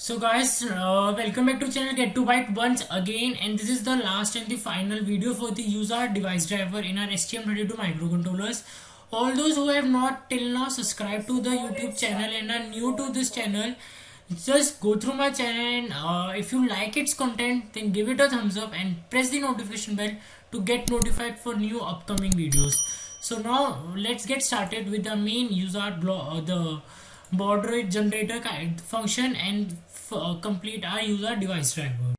So guys, welcome back to channel Get to Byte once again, and this is the last and the final video for the USART device driver in our STM32 microcontrollers. All those who have not till now subscribed to the YouTube channel and are new to this channel, just go through my channel and if you like its content, then give it a thumbs up and press the notification bell to get notified for new upcoming videos. So now let's get started with the main USART the baud rate generator function and complete our USART device driver.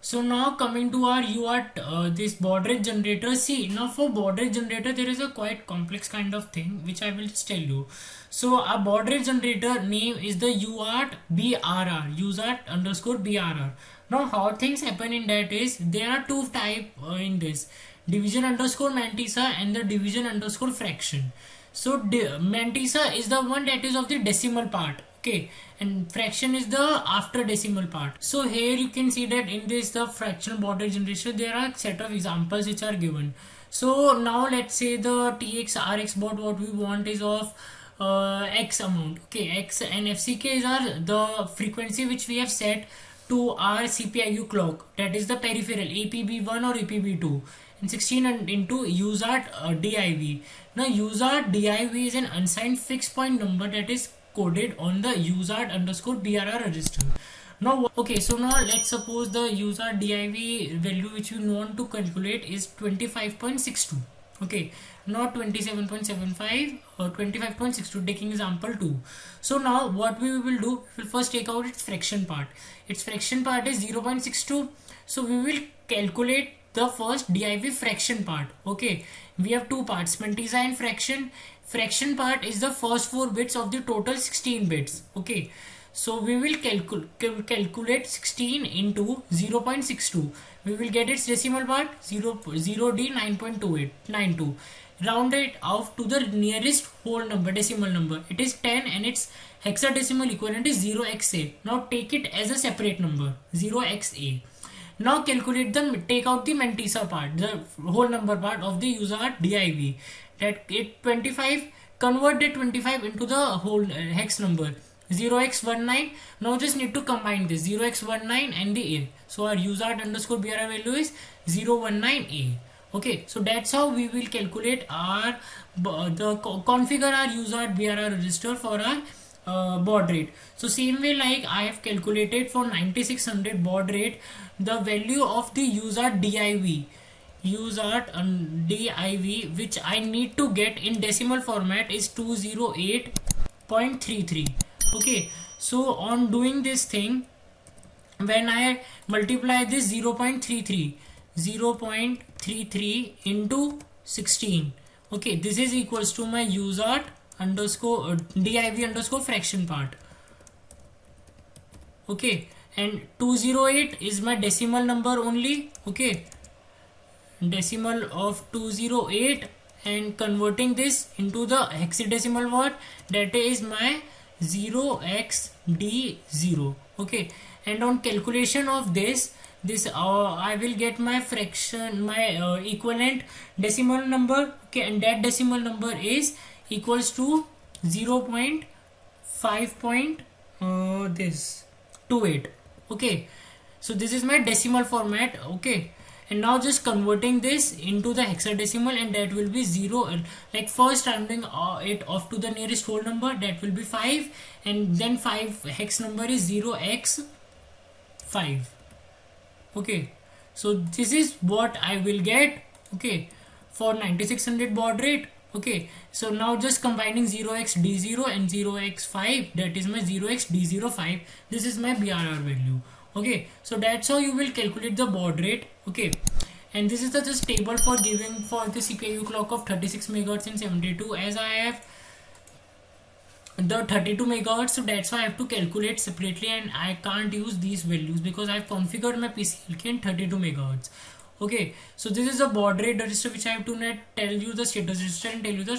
So now coming to our UART, this baud rate generator. See, now for baud rate generator there is a quite complex kind of thing which I will just tell you. So our baud rate generator name is the UART BRR, USART underscore BRR. Now how things happen in that is there are two type in this, division underscore mantissa and the division underscore fraction. So mantissa is the one that is of the decimal part. Okay, and fraction is the after decimal part. So here you can see that in this the fractional baud rate generator there are set of examples which are given. So now let's say the TX RX baud what we want is of X amount. Okay, X and FCKs are the frequency which we have set to our CPIU clock, that is the peripheral APB1 or APB2, and 16 into USART DIV. Now USART DIV is an unsigned fixed point number that is coded on the USART underscore BRR register. Now okay, so now let's suppose the USART DIV value which we want to calculate is 25.62. okay, not 27.75 or 25.62, taking example 2. So now what we will do, we will first take out its fraction part. Its fraction part is 0.62, so we will calculate the first DIV fraction part. Okay, we have two parts, mantissa and fraction. Fraction part is the first 4 bits of the total 16 bits. Okay, so we will calculate 16 into 0.62. We will get its decimal part 0D 9.2892. Round it off to the nearest whole number, decimal number. It is 10 and its hexadecimal equivalent is 0xa. Now take it as a separate number, 0xa. Now calculate take out the mantissa part, the whole number part of the USART DIV. That it 25, convert the 25 into the whole hex number, 0x19. Now just need to combine this 0x19 and the A. So our USART underscore BRR value is 019A. Okay, so that's how we will calculate our configure our USART BRR register for our baud rate. So same way like I have calculated for 9600 baud rate, the value of the USART DIV which I need to get in decimal format is 208.33. okay, so on doing this thing, when I multiply this 0.33 into 16, okay, this is equals to my USART underscore DIV underscore fraction part. Okay, and 208 is my decimal number only. Okay, decimal of 208, and converting this into the hexadecimal word, that is my 0xd0. okay, and on calculation of this I will get my fraction, my equivalent decimal number. Okay, and that decimal number is equals to 0.5.28. okay, so this is my decimal format. Okay, and now just converting this into the hexadecimal, and that will be 0, like first rounding it off to the nearest whole number, that will be 5, and then 5 hex number is 0x5. okay, so this is what I will get. Okay, for 9600 baud rate. Okay, so now just combining 0xd0 and 0x5, that is my 0xd05. This is my BRR value. Okay, so that's how you will calculate the baud rate. Okay, and this is the just table for giving for the CPIU clock of 36 MHz and 72. As I have the 32 MHz, so that's why I have to calculate separately, and I can't use these values because I have configured my PCLK in 32 MHz. Okay, so this is a baud rate register which I have to tell you the status register and tell you the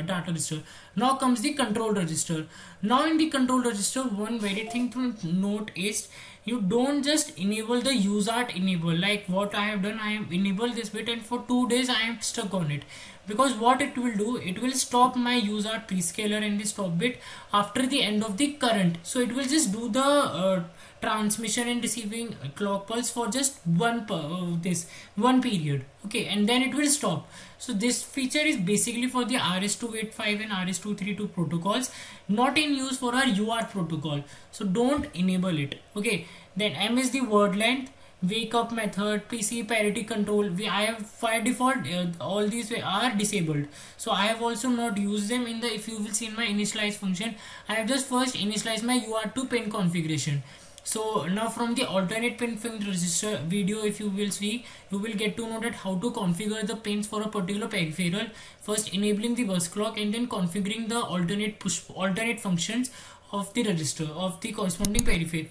data register. Now comes the control register. Now in the control register, one very thing to note is you don't just enable the USART enable. Like what I have done, I have enabled this bit and for 2 days I am stuck on it, because what it will do, it will stop my USART prescaler and the stop bit after the end of the current. So it will just do the transmission and receiving clock pulse for just one period. Okay, and then it will stop. So this feature is basically for the RS-285 and RS-232 protocols, not in use for our UART protocol. So don't enable it. Okay, then M is the word length, wake up method, PC parity control. I have by default all these are disabled, so I have also not used them in the, if you will see in my initialize function, I have just first initialized my UART2 pin configuration. So now from the alternate pin register video, if you will see, you will get to know that how to configure the pins for a particular peripheral, first enabling the bus clock and then configuring the alternate functions of the register of the corresponding peripheral.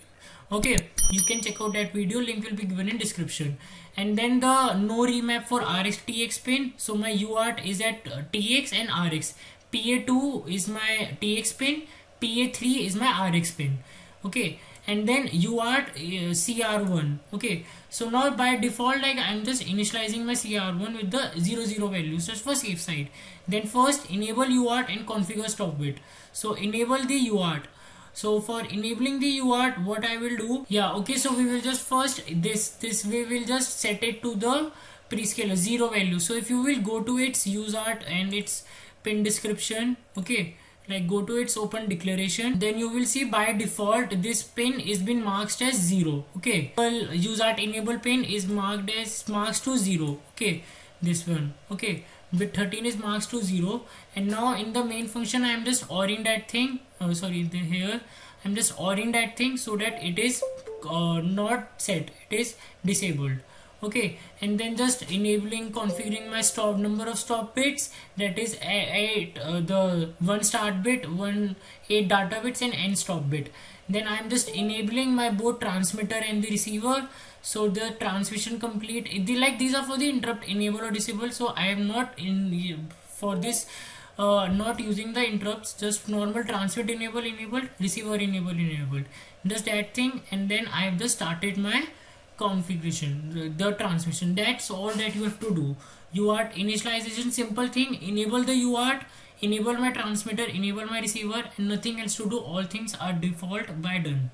Okay, you can check out that video, link will be given in description. And then the no remap for RX TX pin. So my UART is at TX and RX. PA2 is my TX pin, PA3 is my RX pin. Okay, and then UART CR1. Okay, so now by default, like I'm just initializing my CR1 with the 00 values just for safe side. Then first enable UART and configure stop bit. So enable the UART. So for enabling the UART, what I will do, yeah, okay, so we will just first this we will just set it to the prescaler 0 value. So if you will go to its USART and its pin description, okay, like go to its open declaration, then you will see by default this pin is been marked as 0. Okay, USART enable pin is marked to 0. Okay, this one. Okay, bit 13 is marked to 0, and now in the main function I am just ORing that thing. Here I'm just ORing that thing so that it is not set, it is disabled. Okay, and then just enabling, configuring my stop number of stop bits, that is 8 the 1 start bit, 8 data bits and n stop bit. Then I am just enabling my both transmitter and the receiver, so the transmission complete. These are for the interrupt enable or disable, so I am not in for this not using the interrupts, just normal transmit enabled, receiver enabled, just that thing. And then I have just started my configuration, the transmission. That's all that you have to do. UART initialization, simple thing, enable the UART, enable my transmitter, enable my receiver, and nothing else to do. All things are default by done.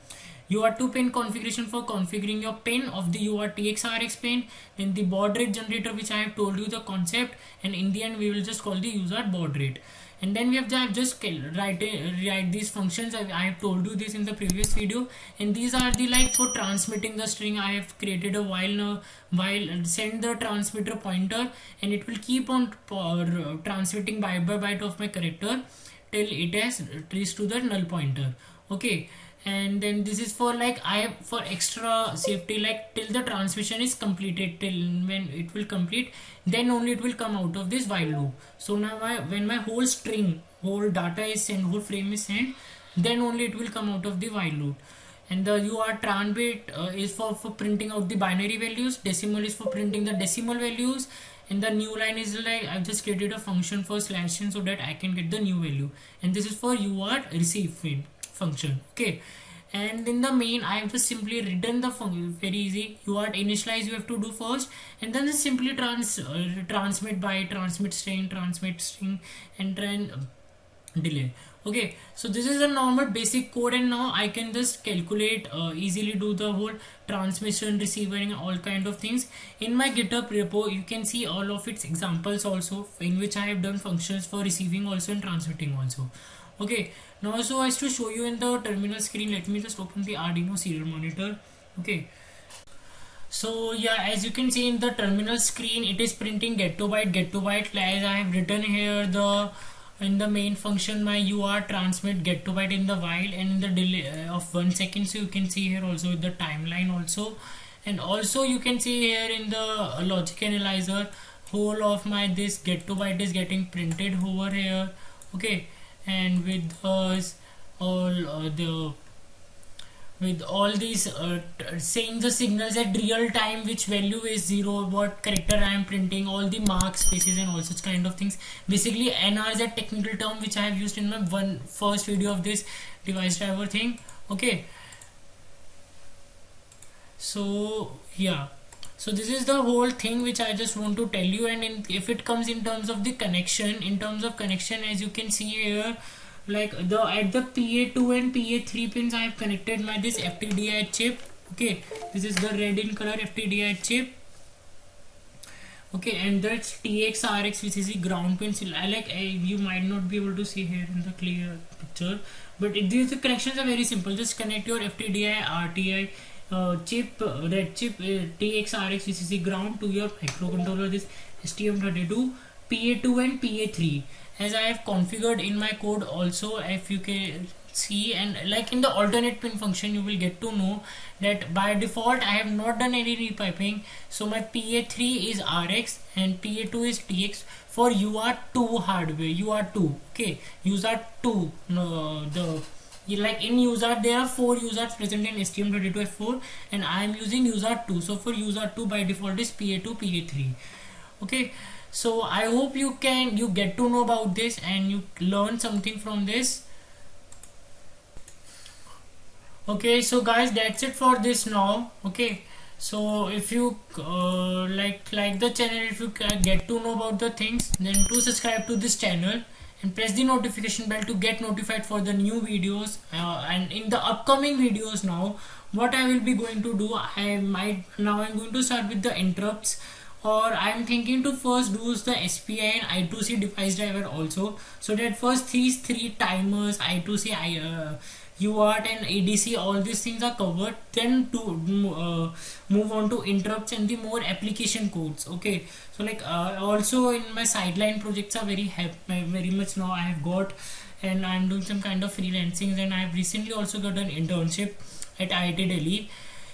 UART2 pin configuration for configuring your pin of the UART TXRX pin, then the baud rate generator, which I have told you the concept, and in the end we will just call the USART baud rate. And then we have just write these functions. I have told you this in the previous video, and these are the like for transmitting the string. I have created a while send the transmitter pointer, and it will keep on transmitting byte by byte of my character till it has reached to the null pointer. Okay, and then this is for like for extra safety, like till the transmission is completed, till when it will complete, then only it will come out of this while loop. So now when my whole string, whole data is sent, whole frame is sent, then only it will come out of the while loop. And the UART tran bit is for printing out the binary values, decimal is for printing the decimal values, and the new line is like I've just created a function for /n so that I can get the new value, and this is for UART receive function. Okay, and in the main I have just simply written the function, very easy. UART initialize you have to do first, and then just simply transmit byte, transmit string, and then delay. Okay, so this is a normal basic code, and now I can just calculate easily do the whole transmission, receiving, all kind of things. In my GitHub repo you can see all of its examples also, in which I have done functions for receiving also and transmitting also. Okay, now so as to show you in the terminal screen, let me just open the Arduino serial monitor. Okay, so yeah, as you can see in the terminal screen, it is printing get to byte as I have written here in the main function my UART transmit get to byte in the while, and in the delay of 1 second. So you can see here also the timeline also, and also you can see here in the logic analyzer whole of my this get to byte is getting printed over here. Okay, and with us all the with all these saying the signals at real time, which value is 0, what character I am printing, all the marks, spaces, and all such kind of things. Basically, NR is a technical term which I have used in my first video of this device driver thing. Okay, so yeah, so this is the whole thing which I just want to tell you. And if it comes in terms of the connection, as you can see here, like at the PA2 and PA3 pins, I have connected my this FTDI chip. Okay, this is the red in color FTDI chip. Okay, and that's TX RX, which is the ground pins. You might not be able to see here in the clear picture, but these connections are very simple. Just connect your FTDI RTI chip, red chip, TX RX, which is the ground, to your microcontroller, this STM32, PA2 and PA3, as I have configured in my code also. If you can see, and like in the alternate pin function, you will get to know that by default I have not done any repiping. So my PA3 is RX and PA2 is TX for UART2 hardware. UART2, okay, UART2. Like in UART there are 4 UARTs present in STM32F4, and I am using UART2. So for UART2 by default is PA2, PA3. Okay, so I hope you get to know about this and you learn something from this. Okay, so guys, that's it for this now. Okay, so if you like the channel, if you get to know about the things, then do subscribe to this channel and press the notification bell to get notified for the new videos. And in the upcoming videos now, what I will be going to do, I'm going to start with the interrupts, or I'm thinking to first do the SPI and I2C device driver also, so that first these 3 timers, I2C, UART and ADC, all these things are covered. Then to move on to interrupts and the more application codes. Okay, so like also in my sideline projects are very much now I have got, and I'm doing some kind of freelancing, and I have recently also got an internship at IIT Delhi,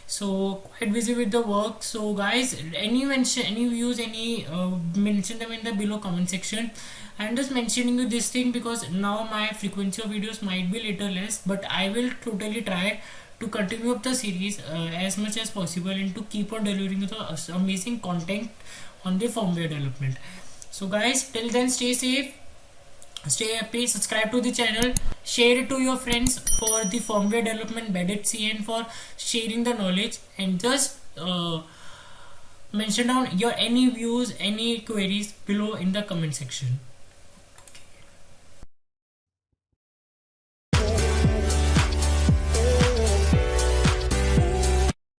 so quite busy with the work. So guys, any views, mention them in the below comment section. I'm just mentioning you this thing because now my frequency of videos might be little less, but I will totally try to continue up the series as much as possible, and to keep on delivering the amazing content on the firmware development. So guys, till then, stay safe, stay happy, subscribe to the channel, share it to your friends for the firmware development, embedded C, and for sharing the knowledge, and just mention down your any views, any queries below in the comment section.